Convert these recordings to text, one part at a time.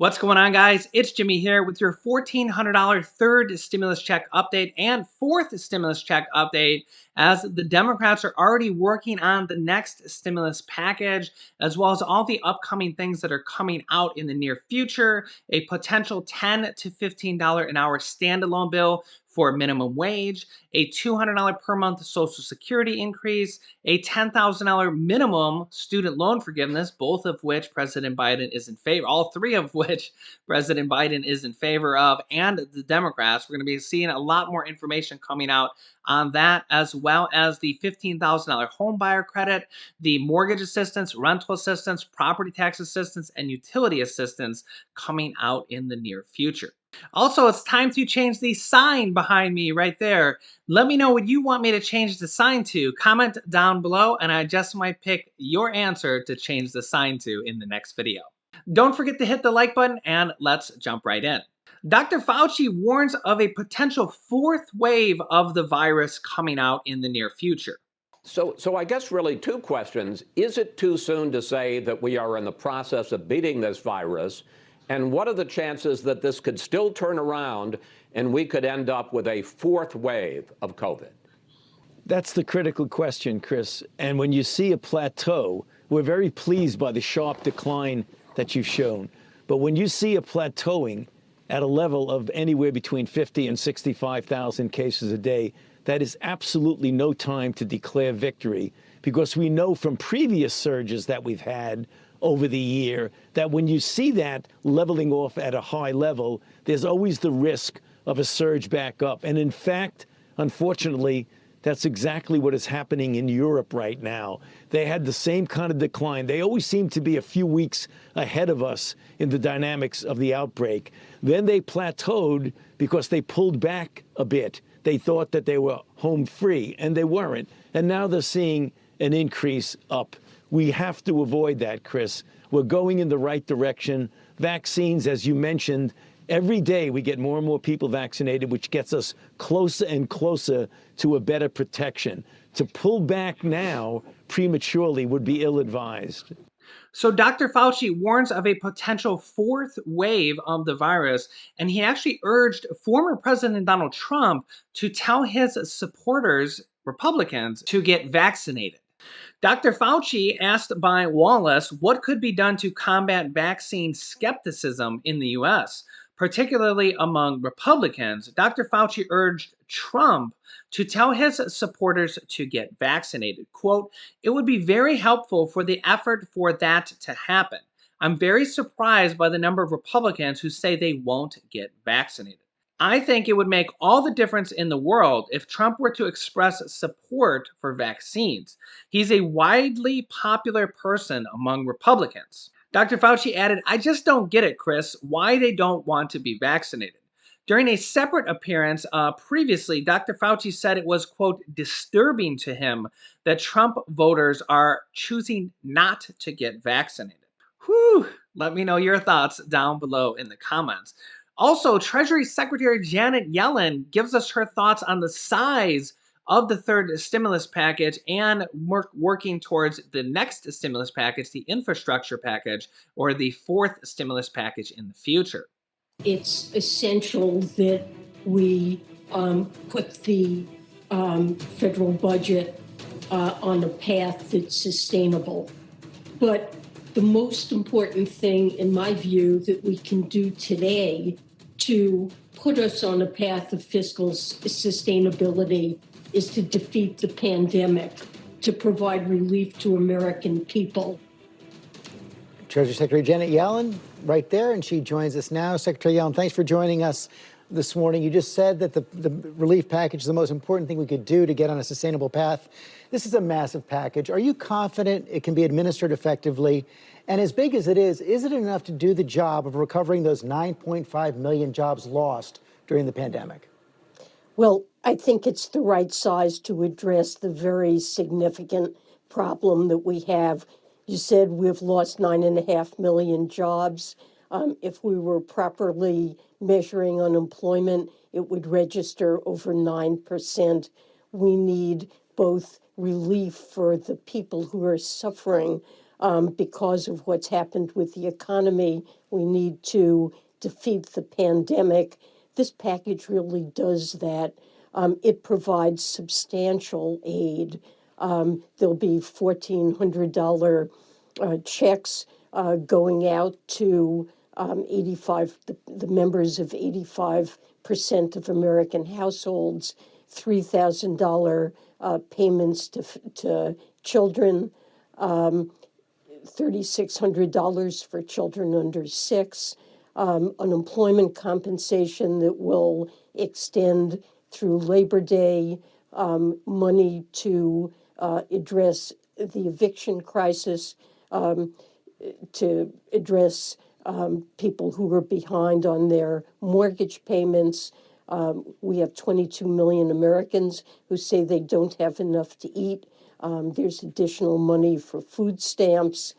What's going on, guys? It's Jimmy here with your $1,400 third stimulus check update and fourth stimulus check update, as the Democrats are already working on the next stimulus package, as well as all the upcoming things that are coming out in the near future. A potential $10 to $15 an hour standalone bill for minimum wage, a $200 per month Social Security increase, a $10,000 minimum student loan forgiveness, both of which President Biden is in favor, all three of which President Biden is in favor of, and the Democrats. We're going to be seeing a lot more information coming out on that, as well as the $15,000 home buyer credit, the mortgage assistance, rental assistance, property tax assistance, and utility assistance coming out in the near future. Also, it's time to change the sign behind me right there. Let me know what you want me to change the sign to. Comment down below, and I just might pick your answer to change the sign to in the next video. Don't forget to hit the like button, and let's jump right in. Dr. Fauci warns of a potential fourth wave of the virus coming out in the near future. So I guess really two questions. Is it too soon to say that we are in the process of beating this virus? And what are the chances that this could still turn around and we could end up with a fourth wave of COVID? That's the critical question, Chris. And when you see a plateau, we're very pleased by the sharp decline that you've shown. But when you see a plateauing at a level of anywhere between 50 and 65,000 cases a day, that is absolutely no time to declare victory, because we know from previous surges that we've had over the year that when you see that leveling off at a high level, there's always the risk of a surge back up. And in fact, unfortunately, that's exactly what is happening in Europe right now. They had the same kind of decline. They always seem to be a few weeks ahead of us in the dynamics of the outbreak. Then they plateaued because they pulled back a bit. They thought that they were home free, and they weren't. And now they're seeing an increase up. We have to avoid that, Chris. We're going in the right direction. Vaccines, as you mentioned, every day we get more and more people vaccinated, which gets us closer and closer to a better protection. To pull back now prematurely would be ill-advised. So Dr. Fauci warns of a potential fourth wave of the virus, and he actually urged former President Donald Trump to tell his supporters, Republicans, to get vaccinated. Dr. Fauci asked by Wallace what could be done to combat vaccine skepticism in the US, particularly among Republicans. Dr. Fauci urged Trump to tell his supporters to get vaccinated. Quote, "It would be very helpful for the effort for that to happen. I'm very surprised by the number of Republicans who say they won't get vaccinated. I think it would make all the difference in the world if Trump were to express support for vaccines. He's a widely popular person among Republicans." Dr. Fauci added, "I just don't get it, Chris, why they don't want to be vaccinated." During a separate appearance previously, Dr. Fauci said it was, quote, "disturbing to him that Trump voters are choosing not to get vaccinated." Whew, let me know your thoughts down below in the comments. Also, Treasury Secretary Janet Yellen gives us her thoughts on the size of the third stimulus package and working towards the next stimulus package, the infrastructure package, or the fourth stimulus package in the future. It's essential that we put the federal budget on a path that's sustainable. But the most important thing, in my view, that we can do today to put us on a path of fiscal sustainability is to defeat the pandemic, to provide relief to American people. Treasury Secretary Janet Yellen right there, and she joins us now. Secretary Yellen, thanks for joining us this morning. You just said that the relief package is the most important thing we could do to get on a sustainable path. This is a massive package. Are you confident it can be administered effectively? And as big as it is it enough to do the job of recovering those 9.5 million jobs lost during the pandemic? Well, I think it's the right size to address the very significant problem that we have. You said we've lost 9.5 million jobs. If we were properly measuring unemployment, it would register over 9%. We need both relief for the people who are suffering because of what's happened with the economy. We need to defeat the pandemic. This package really does that. It provides substantial aid. There'll be $1,400 checks going out to 85, the members of 85% of American households, $3,000 payments to children, $3,600 for children under 6, unemployment compensation that will extend through Labor Day, money to address the eviction crisis, to address people who are behind on their mortgage payments. We have 22 million Americans who say they don't have enough to eat. There's additional money for food stamps.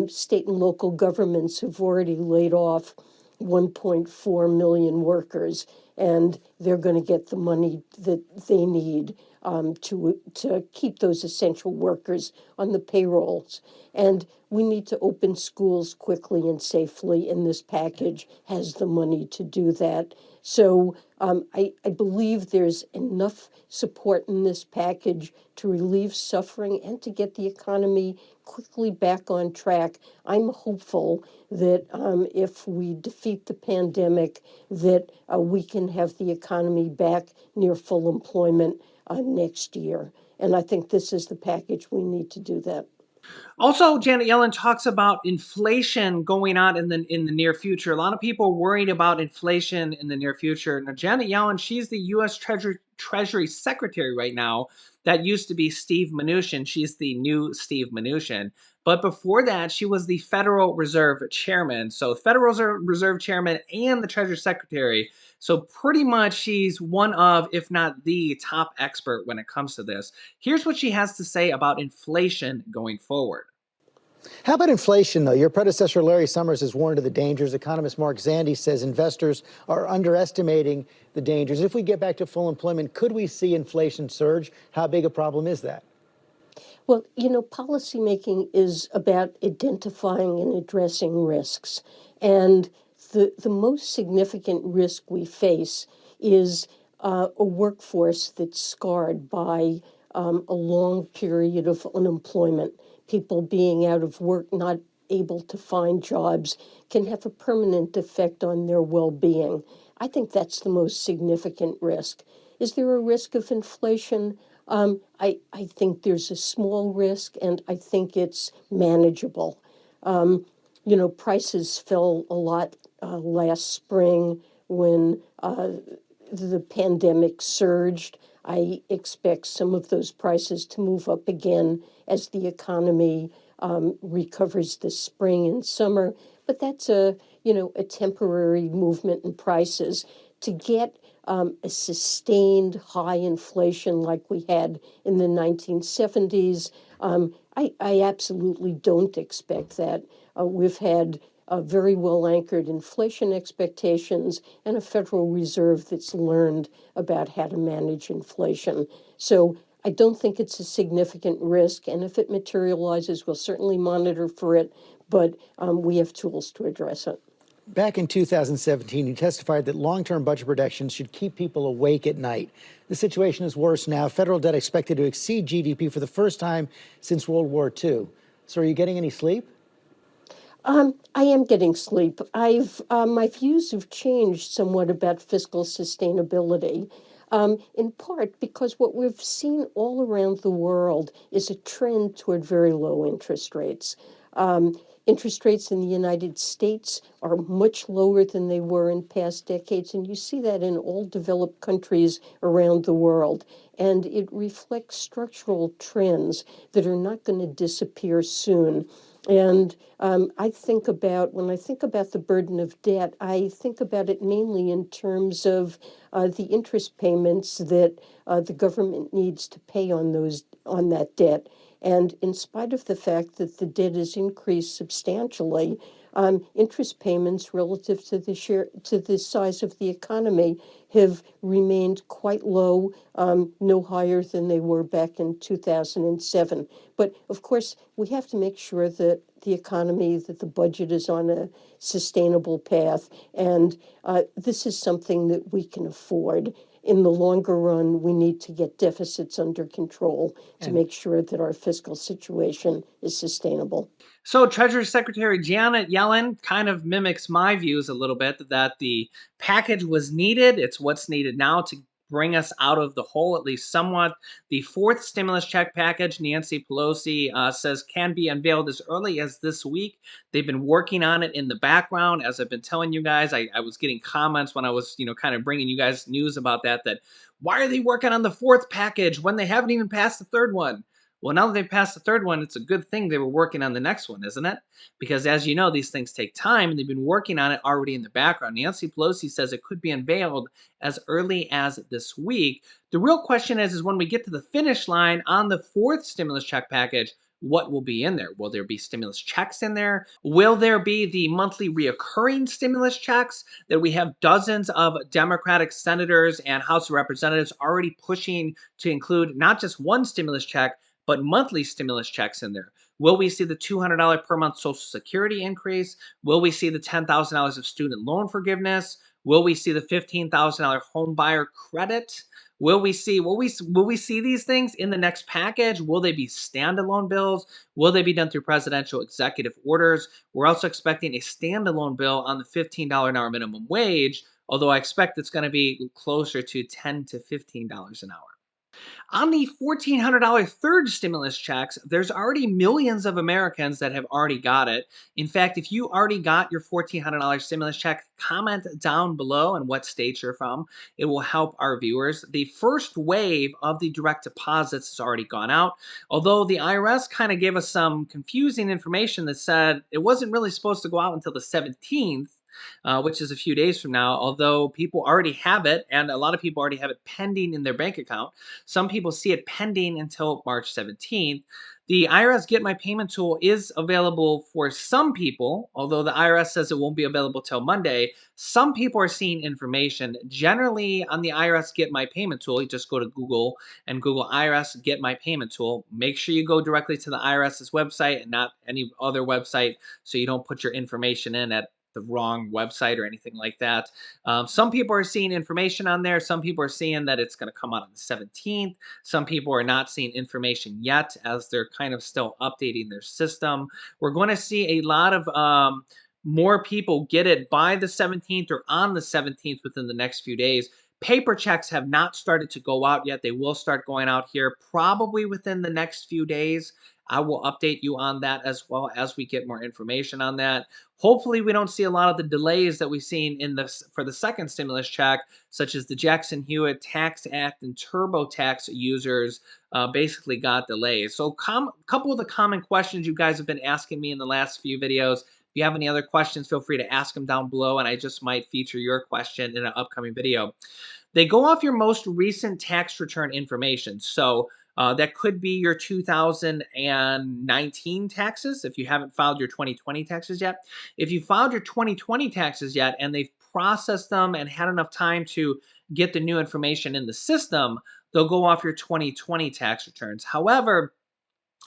State and local governments have already laid off 1.4 million workers, and they're going to get the money that they need to keep those essential workers on the payrolls. And we need to open schools quickly and safely, and this package has the money to do that. So I believe there's enough support in this package to relieve suffering and to get the economy quickly back on track. I'm hopeful that if we defeat the pandemic, that we can have the economy back near full employment next year. And I think this is the package we need to do that. Also, Janet Yellen talks about inflation going on in the near future. A lot of people are worried about inflation in the near future. Now, Janet Yellen, she's the U.S. Treasury Secretary right now. That used to be Steve Mnuchin. She's the new Steve Mnuchin. But before that, she was the Federal Reserve Chairman. So, Federal Reserve Chairman and the Treasury Secretary. So, pretty much she's one of, if not the top expert when it comes to this. Here's what she has to say about inflation going forward. How about inflation, though? Your predecessor, Larry Summers, has warned of the dangers. Economist Mark Zandi says investors are underestimating the dangers. If we get back to full employment, could we see inflation surge? How big a problem is that? Well, policymaking is about identifying and addressing risks. And the most significant risk we face is a workforce that's scarred by a long period of unemployment. People being out of work, not able to find jobs, can have a permanent effect on their well-being. I think that's the most significant risk. Is there a risk of inflation? I think there's a small risk, and I think it's manageable. Prices fell a lot last spring when the pandemic surged. I expect some of those prices to move up again as the economy recovers this spring and summer. But that's a temporary movement in prices. To get a sustained high inflation like we had in the 1970s, I absolutely don't expect that. We've had very well anchored inflation expectations and a Federal Reserve that's learned about how to manage inflation. So I don't think it's a significant risk. And if it materializes, we'll certainly monitor for it. But we have tools to address it. Back in 2017, you testified that long-term budget projections should keep people awake at night. The situation is worse now. Federal debt expected to exceed GDP for the first time since World War II. So are you getting any sleep? I am getting sleep. My views have changed somewhat about fiscal sustainability, in part because what we've seen all around the world is a trend toward very low interest rates. Interest rates in the United States are much lower than they were in past decades, and you see that in all developed countries around the world. And it reflects structural trends that are not going to disappear soon. And when I think about the burden of debt, I think about it mainly in terms of the interest payments that the government needs to pay on that debt. And in spite of the fact that the debt has increased substantially, interest payments relative to the size of the economy have remained quite low, no higher than they were back in 2007. But of course, we have to make sure that that the budget is on a sustainable path, and this is something that we can afford. In the longer run, we need to get deficits under control to make sure that our fiscal situation is sustainable. So Treasury Secretary Janet Yellen kind of mimics my views a little bit that the package was needed. It's what's needed now to bring us out of the hole, at least somewhat. The fourth stimulus check package, Nancy Pelosi says, can be unveiled as early as this week. They've been working on it in the background. As I've been telling you guys, I was getting comments when I was, kind of bringing you guys news about that why are they working on the fourth package when they haven't even passed the third one? Well, now that they've passed the third one, it's a good thing they were working on the next one, isn't it? Because as you know, these things take time and they've been working on it already in the background. Nancy Pelosi says it could be unveiled as early as this week. The real question is when we get to the finish line on the fourth stimulus check package, what will be in there? Will there be stimulus checks in there? Will there be the monthly reoccurring stimulus checks that we have dozens of Democratic senators and House of Representatives already pushing to include not just one stimulus check, but monthly stimulus checks in there? Will we see the $200 per month Social Security increase? Will we see the $10,000 of student loan forgiveness? Will we see the $15,000 home buyer credit? Will we see these things in the next package? Will they be standalone bills? Will they be done through presidential executive orders? We're also expecting a standalone bill on the $15 an hour minimum wage, although I expect it's going to be closer to $10 to $15 an hour. On the $1,400 third stimulus checks, there's already millions of Americans that have already got it. In fact, if you already got your $1,400 stimulus check, comment down below and what state you're from. It will help our viewers. The first wave of the direct deposits has already gone out, although the IRS kind of gave us some confusing information that said it wasn't really supposed to go out until the 17th. Which is a few days from now, although people already have it, and a lot of people already have it pending in their bank account. Some people see it pending until March 17th. The IRS Get My Payment tool is available for some people, although the IRS says it won't be available till Monday. Some people are seeing information. Generally, on the IRS Get My Payment tool, you just go to Google and Google IRS Get My Payment tool. Make sure you go directly to the IRS's website and not any other website so you don't put your information in at the wrong website or anything like that. Some people are seeing information on there. Some people are seeing that it's going to come out on the 17th. Some people are not seeing information yet as they're kind of still updating their system. We're going to see a lot of more people get it by the 17th or on the 17th within the next few days. Paper checks have not started to go out yet. They will start going out here probably within the next few days. I will update you on that as well as we get more information on that. Hopefully, we don't see a lot of the delays that we've seen in this for the second stimulus check, such as the Jackson Hewitt Tax Act and TurboTax users basically got delays. So, a couple of the common questions you guys have been asking me in the last few videos. If you have any other questions, feel free to ask them down below, and I just might feature your question in an upcoming video. They go off your most recent tax return information. So that could be your 2019 taxes if you haven't filed your 2020 taxes yet. If you filed your 2020 taxes yet and they've processed them and had enough time to get the new information in the system, they'll go off your 2020 tax returns. However,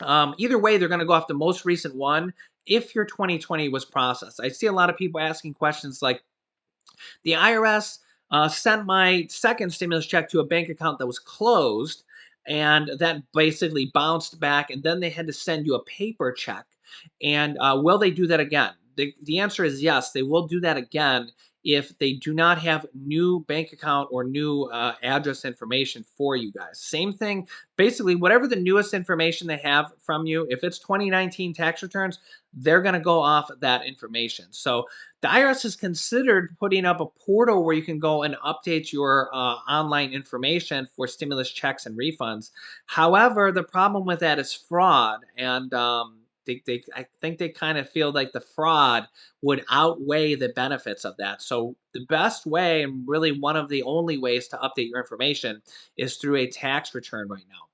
either way, they're going to go off the most recent one if your 2020 was processed. I see a lot of people asking questions like, the IRS sent my second stimulus check to a bank account that was closed, and that basically bounced back, and then they had to send you a paper check. And will they do that again? The answer is yes, they will do that again if they do not have new bank account or new address information for you guys. Same thing, basically, whatever the newest information they have from you, if it's 2019 tax returns, they're going to go off that information. So the IRS has considered putting up a portal where you can go and update your online information for stimulus checks and refunds. However, the problem with that is fraud, and I think they kind of feel like the fraud would outweigh the benefits of that. So the best way, and really one of the only ways to update your information, is through a tax return right now.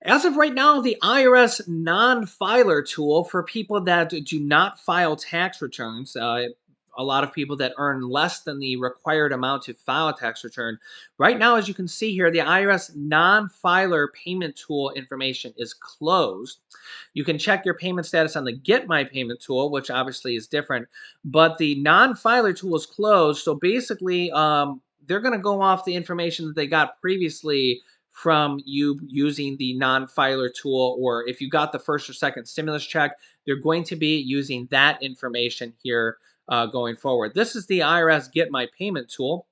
As of right now, the IRS non-filer tool for people that do not file tax returns, a lot of people that earn less than the required amount to file a tax return. Right now, as you can see here, the IRS non-filer payment tool information is closed. You can check your payment status on the Get My Payment tool, which obviously is different, but the non-filer tool is closed. So basically, they're going to go off the information that they got previously from you using the non-filer tool, or if you got the first or second stimulus check, they're going to be using that information here going forward. This is the IRS Get My Payment tool.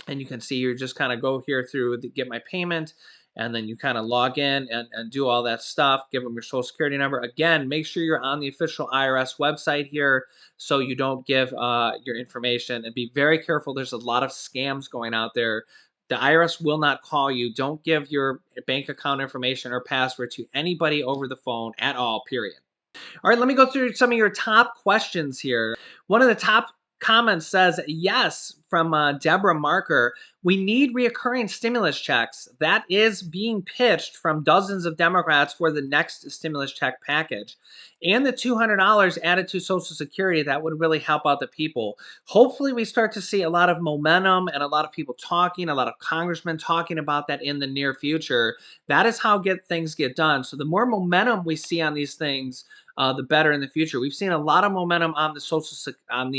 And you can see you just kind of go here through the Get My Payment, and then you kind of log in and do all that stuff. Give them your social security number. Again, make sure you're on the official IRS website here so you don't give your information, and be very careful. There's a lot of scams going out there. The IRS will not call you. Don't give your bank account information or password to anybody over the phone at all, period. All right, let me go through some of your top questions here. One of the top comments says, yes, from Deborah Marker. We need reoccurring stimulus checks. That is being pitched from dozens of Democrats for the next stimulus check package. And the $200 added to Social Security, that would really help out the people. Hopefully, we start to see a lot of momentum and a lot of people talking, a lot of congressmen talking about that in the near future. That is how things get done. So the more momentum we see on these things, the better in the future. We've seen a lot of momentum on the on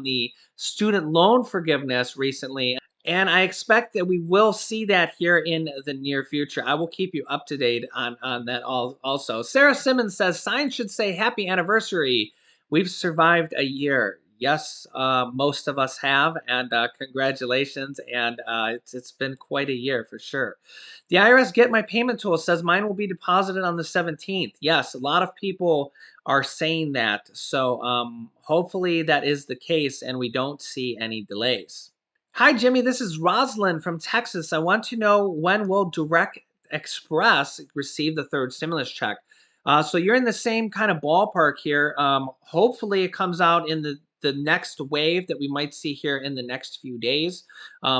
the student loan forgiveness recently, and I expect that we will see that here in the near future. I will keep you up to date on that also. Sarah Simmons says signs should say happy anniversary. We've survived a year. Yes, most of us have, and congratulations. And it's been quite a year for sure. The IRS Get My Payment tool says mine will be deposited on the 17th. Yes, a lot of people are saying that. So hopefully that is the case and we don't see any delays. Hi, Jimmy. This is Rosalind from Texas. I want to know, when will Direct Express receive the third stimulus check? So you're in the same kind of ballpark here. Hopefully it comes out in the next wave that we might see here in the next few days.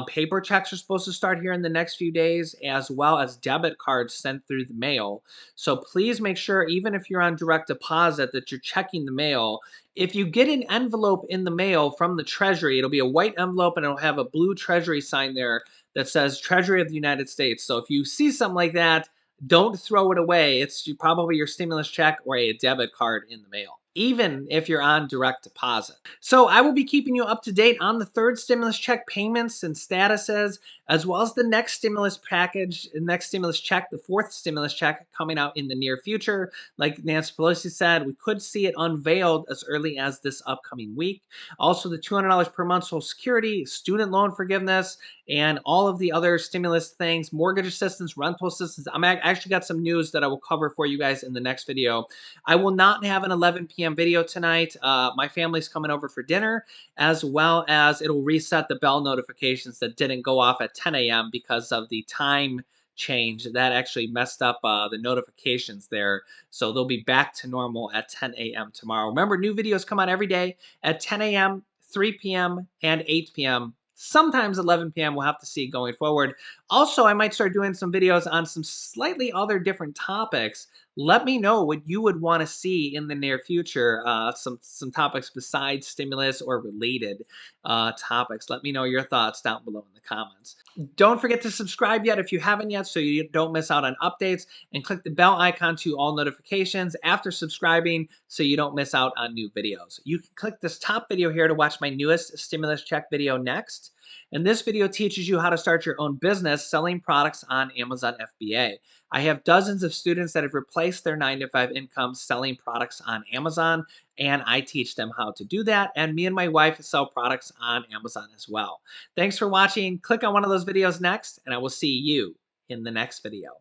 Paper checks are supposed to start here in the next few days, as well as debit cards sent through the mail. So please make sure, even if you're on direct deposit, that you're checking the mail. If you get an envelope in the mail from the Treasury, it'll be a white envelope and it'll have a blue Treasury sign there that says Treasury of the United States. So if you see something like that, don't throw it away. It's probably your stimulus check or a debit card in the mail, even if you're on direct deposit. So I will be keeping you up to date on the third stimulus check payments and statuses, as well as the next stimulus package, the next stimulus check, the fourth stimulus check coming out in the near future. Like Nancy Pelosi said, we could see it unveiled as early as this upcoming week. Also, the $200 per month Social Security, student loan forgiveness, and all of the other stimulus things, mortgage assistance, rental assistance. I actually got some news that I will cover for you guys in the next video. I will not have an 11 p.m. video tonight. My family's coming over for dinner, as well as it'll reset the bell notifications that didn't go off at 10 a.m. because of the time change. That actually messed up the notifications there. So they'll be back to normal at 10 a.m. tomorrow. Remember, new videos come out every day at 10 a.m., 3 p.m., and 8 p.m. Sometimes 11 p.m. We'll have to see going forward. Also, I might start doing some videos on some slightly other different topics. Let me know what you would want to see in the near future. Some topics besides stimulus or related topics. Let me know your thoughts down below in the comments. Don't forget to subscribe yet if you haven't yet, so you don't miss out on updates, and click the bell icon to all notifications after subscribing so you don't miss out on new videos. You can click this top video here to watch my newest stimulus check video next. And this video teaches you how to start your own business selling products on Amazon FBA. I have dozens of students that have replaced their 9-to-5 income selling products on Amazon, and I teach them how to do that. And me and my wife sell products on Amazon as well. Thanks for watching. Click on one of those videos next, and I will see you in the next video.